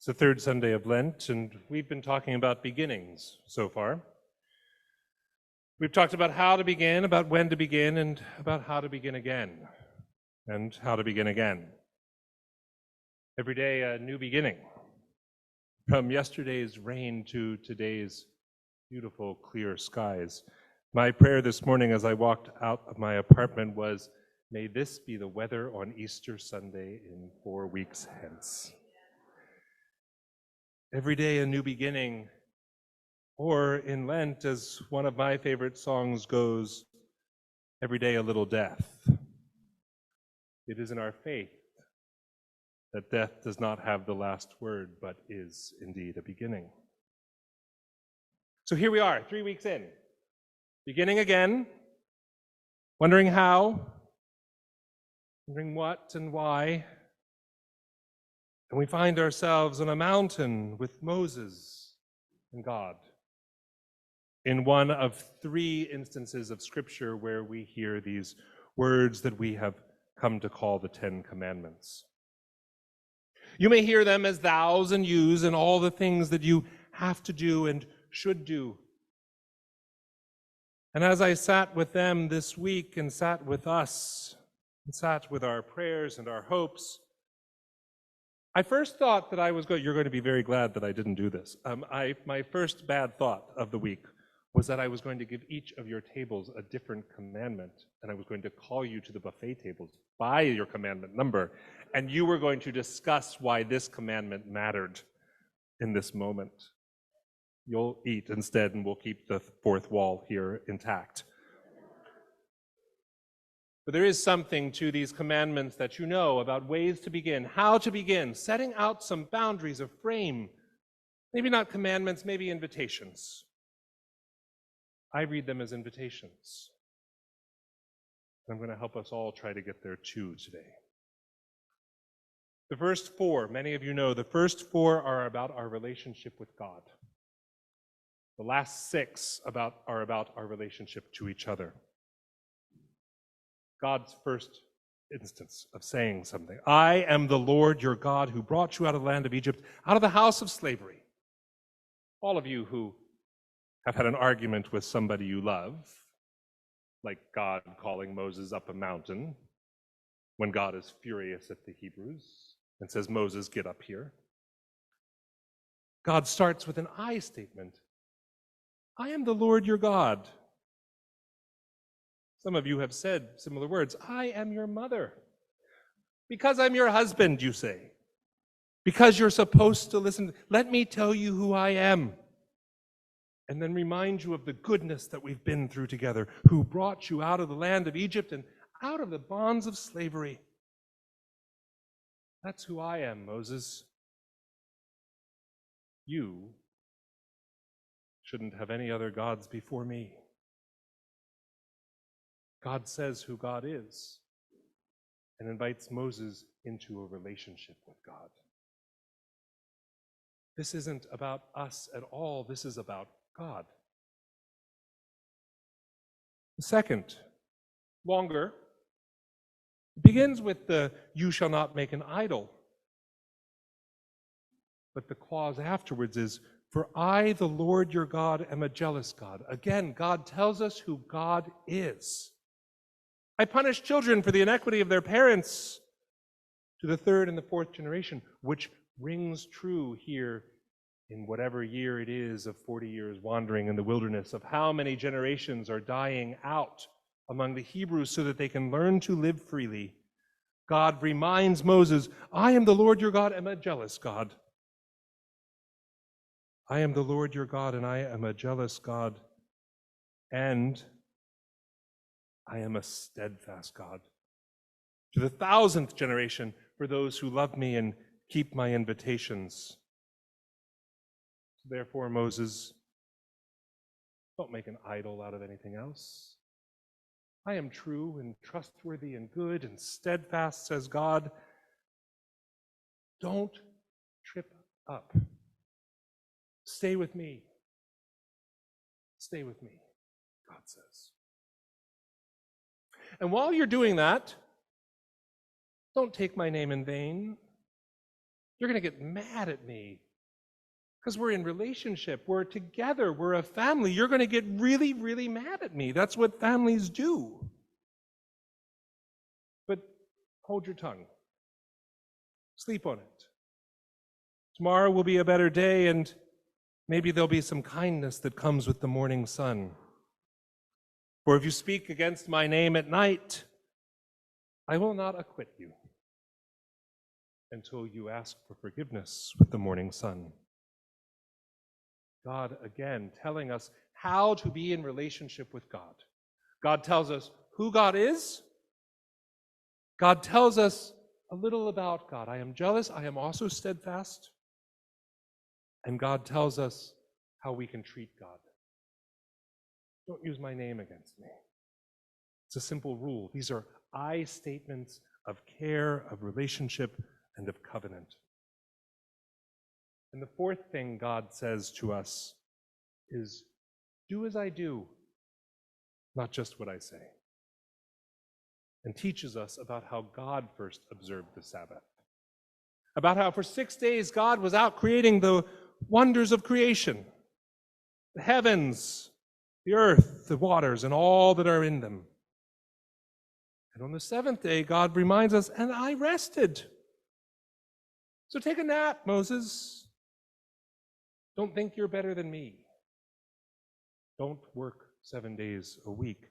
It's the third Sunday of Lent, and we've been talking about beginnings so far. We've talked about how to begin, about when to begin, and about how to begin again, and how to begin again. Every day, a new beginning. From yesterday's rain to today's beautiful, clear skies. My prayer this morning as I walked out of my apartment was, may this be the weather on Easter Sunday in 4 weeks hence. Every day a new beginning, or in Lent, as one of my favorite songs goes, every day a little death. It is in our faith that death does not have the last word, but is indeed a beginning. So here we are, 3 weeks in, beginning again, wondering how, wondering what and why. And we find ourselves on a mountain with Moses and God, in one of 3 instances of Scripture where we hear these words that we have come to call the 10 Commandments. You may hear them as thous and yous and all the things that you have to do and should do. And as I sat with them this week and sat with us, and sat with our prayers and our hopes, I first thought that you're going to be very glad that I didn't do this. My first bad thought of the week was that I was going to give each of your tables a different commandment, and I was going to call you to the buffet tables by your commandment number, and you were going to discuss why this commandment mattered in this moment. You'll eat instead, and we'll keep the 4th wall here intact. But there is something to these commandments that you know about ways to begin, how to begin, setting out some boundaries, a frame. Maybe not commandments, maybe invitations. I read them as invitations. I'm going to help us all try to get there too today. The first 4, many of you know, the first 4 are about our relationship with God. The last 6 are about our relationship to each other. God's first instance of saying something. I am the Lord your God who brought you out of the land of Egypt, out of the house of slavery. All of you who have had an argument with somebody you love, like God calling Moses up a mountain, when God is furious at the Hebrews and says, Moses, get up here. God starts with an I statement. I am the Lord your God. Some of you have said similar words. I am your mother. Because I'm your husband, you say. Because you're supposed to listen. Let me tell you who I am. And then remind you of the goodness that we've been through together, who brought you out of the land of Egypt and out of the bonds of slavery. That's who I am, Moses. You shouldn't have any other gods before me. God says who God is and invites Moses into a relationship with God. This isn't about us at all. This is about God. The second, longer, begins with the you shall not make an idol. But the clause afterwards is, for I, the Lord your God, am a jealous God. Again, God tells us who God is. I punish children for the iniquity of their parents to the 3rd and the 4th generation, which rings true here in whatever year it is of 40 years wandering in the wilderness, of how many generations are dying out among the Hebrews so that they can learn to live freely. God reminds Moses, I am the Lord your God, am a jealous God. I am the Lord your God, and I am a jealous God, and I am a steadfast God. To the 1,000th generation, for those who love me and keep my invitations. Therefore, Moses, don't make an idol out of anything else. I am true and trustworthy and good and steadfast, says God. Don't trip up. Stay with me. Stay with me, God says. And while you're doing that, don't take my name in vain. You're going to get mad at me because we're in relationship. We're together. We're a family. You're going to get really, really mad at me. That's what families do. But hold your tongue. Sleep on it. Tomorrow will be a better day, and maybe there'll be some kindness that comes with the morning sun. For if you speak against my name at night, I will not acquit you until you ask for forgiveness with the morning sun. God, again, telling us how to be in relationship with God. God tells us who God is. God tells us a little about God. I am jealous. I am also steadfast. And God tells us how we can treat God. Don't use my name against me. It's a simple rule. These are I statements of care, of relationship, and of covenant. And the fourth thing God says to us is, do as I do, not just what I say. And teaches us about how God first observed the Sabbath. About how for 6 days God was out creating the wonders of creation. The heavens, the earth, the waters, and all that are in them. And on the seventh day, God reminds us, and I rested. So take a nap, Moses. Don't think you're better than me. Don't work 7 days a week.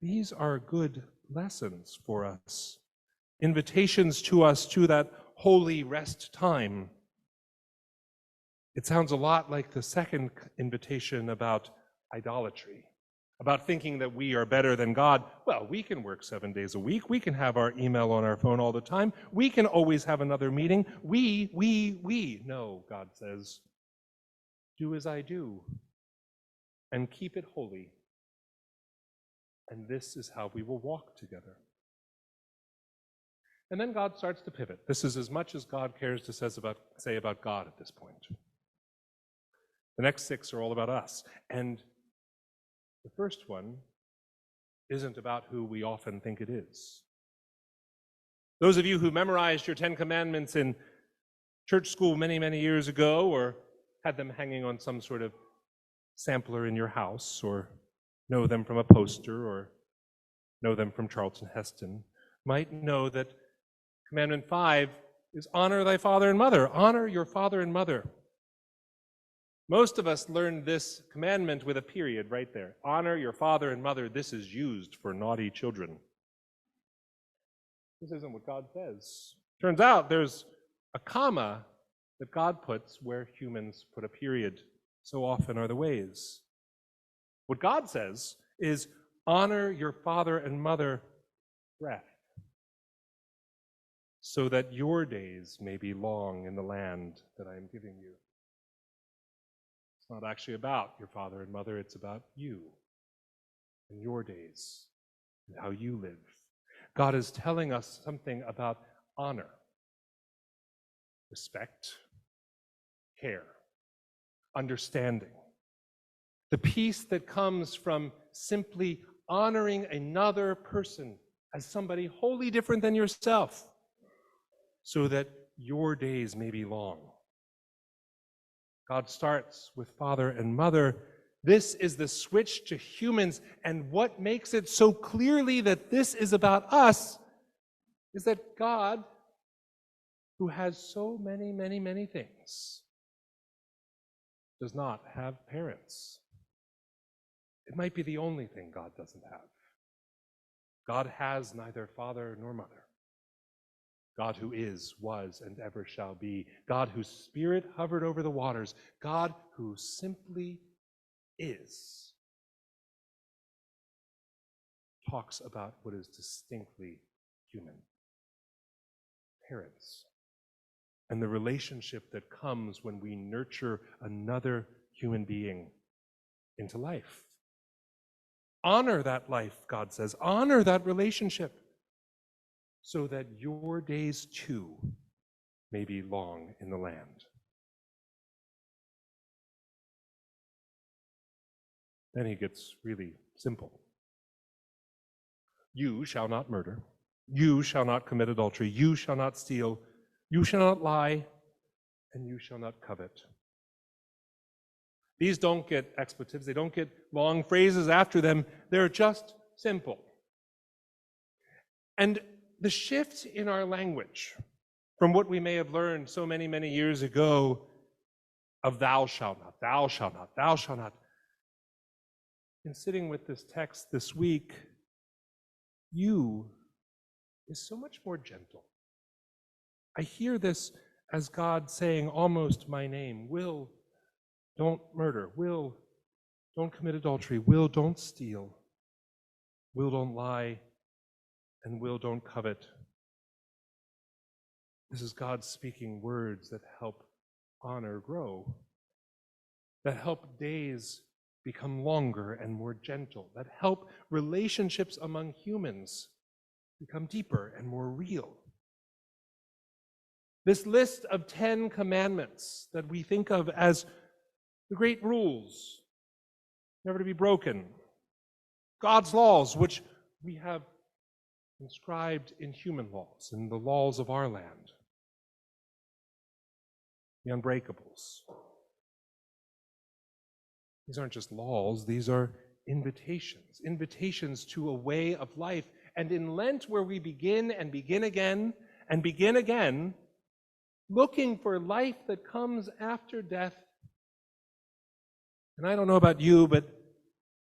These are good lessons for us. Invitations to us to that holy rest time. It sounds a lot like the second invitation about idolatry, about thinking that we are better than God. Well, we can work 7 days a week. We can have our email on our phone all the time. We can always have another meeting. We. No, God says, do as I do and keep it holy. And this is how we will walk together. And then God starts to pivot. This is as much as God cares to say about God at this point. The next 6 are all about us. And the first one isn't about who we often think it is. Those of you who memorized your 10 Commandments in church school many, many years ago, or had them hanging on some sort of sampler in your house, or know them from a poster, or know them from Charlton Heston, might know that Commandment 5 is honor thy father and mother. Honor your father and mother. Most of us learned this commandment with a period right there. Honor your father and mother. This is used for naughty children. This isn't what God says. Turns out there's a comma that God puts where humans put a period. So often are the ways. What God says is honor your father and mother, breath, so that your days may be long in the land that I am giving you. It's not actually about your father and mother, it's about you and your days and how you live. God is telling us something about honor, respect, care, understanding. The peace that comes from simply honoring another person as somebody wholly different than yourself, so that your days may be long. God starts with father and mother. This is the switch to humans, and what makes it so clearly that this is about us is that God, who has so many, many, many things, does not have parents. It might be the only thing God doesn't have. God has neither father nor mother. God who is, was, and ever shall be. God whose spirit hovered over the waters. God who simply is. Talks about what is distinctly human. Parents. And the relationship that comes when we nurture another human being into life. Honor that life, God says. Honor that relationship, so that your days too may be long in the land. Then he gets really simple. You shall not murder. You shall not commit adultery. You shall not steal. You shall not lie. and you shall not covet. These don't get expletives, they don't get long phrases after them, they're just simple. And the shift in our language from what we may have learned so many, many years ago of thou shalt not, thou shalt not, thou shalt not. In sitting with this text this week, you is so much more gentle. I hear this as God saying almost my name. Will, don't murder. Will, don't commit adultery. Will, don't steal. Will, don't lie. And will, don't covet. This is God speaking words that help honor grow, that help days become longer and more gentle, that help relationships among humans become deeper and more real. This list of 10 commandments that we think of as the great rules, never to be broken, God's laws, which we have inscribed in human laws, in the laws of our land, the unbreakables. These aren't just laws, these are invitations, invitations to a way of life. And in Lent, where we begin and begin again and begin again, looking for life that comes after death. And I don't know about you, but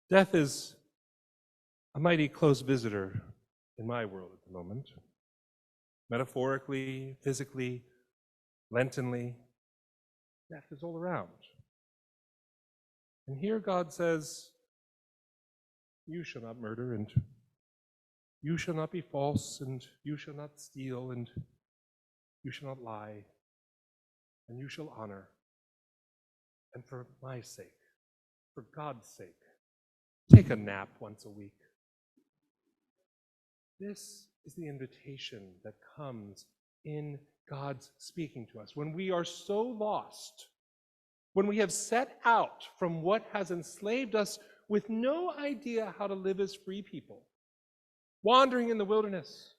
death is a mighty close visitor in my world at the moment. Metaphorically, physically, Lentonly, death is all around. And here God says, you shall not murder, and you shall not be false, and you shall not steal, and you shall not lie, and you shall honor. And for my sake, for God's sake, take a nap once a week. This is the invitation that comes in God's speaking to us. When we are so lost, when we have set out from what has enslaved us with no idea how to live as free people, wandering in the wilderness,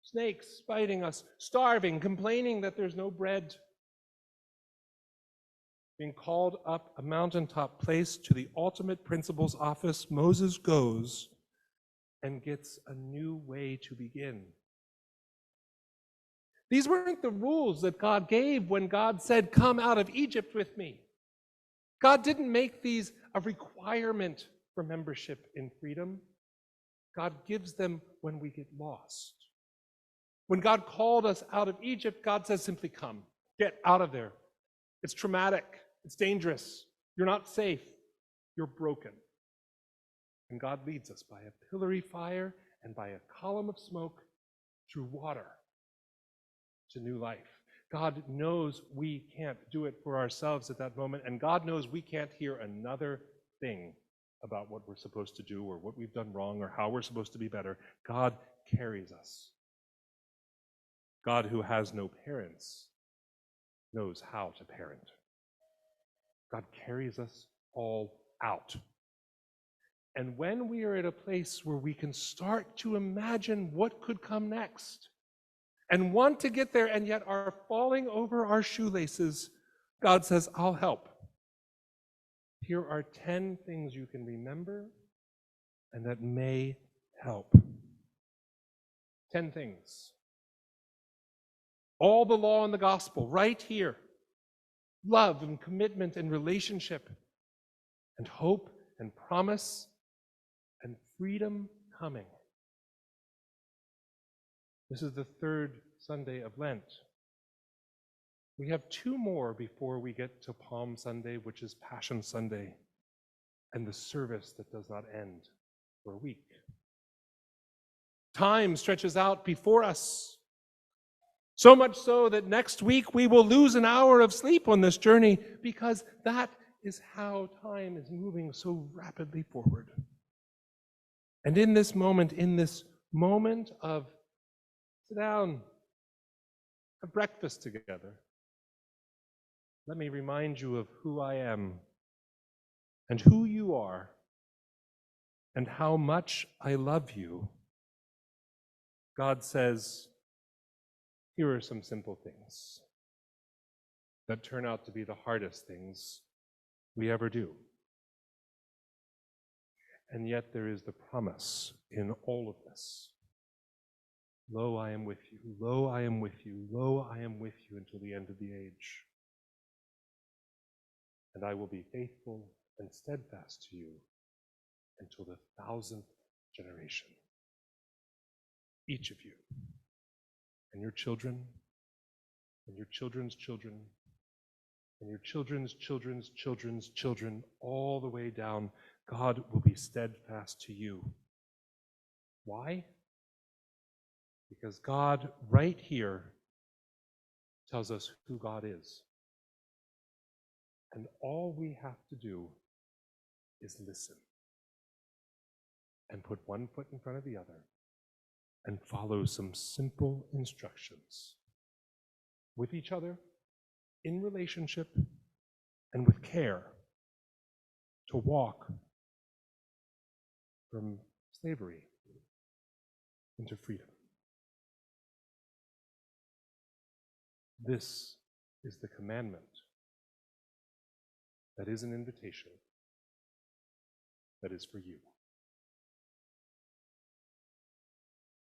snakes biting us, starving, complaining that there's no bread, being called up a mountaintop place to the ultimate principal's office, Moses goes and gets a new way to begin. These weren't the rules that God gave when God said, come out of Egypt with me. God didn't make these a requirement for membership in freedom. God gives them when we get lost. When God called us out of Egypt, God says simply come. Get out of there. It's traumatic. It's dangerous. You're not safe. You're broken. And God leads us by a pillar fire and by a column of smoke through water to new life. God knows we can't do it for ourselves at that moment, and God knows we can't hear another thing about what we're supposed to do or what we've done wrong or how we're supposed to be better. God carries us. God, who has no parents, knows how to parent. God carries us all out. And when we are at a place where we can start to imagine what could come next and want to get there and yet are falling over our shoelaces, God says, I'll help. Here are 10 things you can remember and that may help. 10 things. All the law and the gospel right here. Love and commitment and relationship and hope and promise and freedom coming. This is the third Sunday of Lent. We have 2 more before we get to Palm Sunday, which is Passion Sunday, and the service that does not end for a week. Time stretches out before us, so much so that next week we will lose an hour of sleep on this journey, because that is how time is moving so rapidly forward. And in this moment of sit down, have breakfast together, let me remind you of who I am and who you are and how much I love you. God says, here are some simple things. that turn out to be the hardest things we ever do. And yet there is the promise in all of this. Lo, I am with you. Lo, I am with you. Lo, I am with you until the end of the age. And I will be faithful and steadfast to you until the 1,000th generation. Each of you, and your children, and your children's children, and your children's children's children's children, all the way down, God will be steadfast to you. Why? Because God, right here, tells us who God is. And all we have to do is listen and put one foot in front of the other and follow some simple instructions with each other, in relationship, and with care to walk from slavery into freedom. This is the commandment that is an invitation that is for you.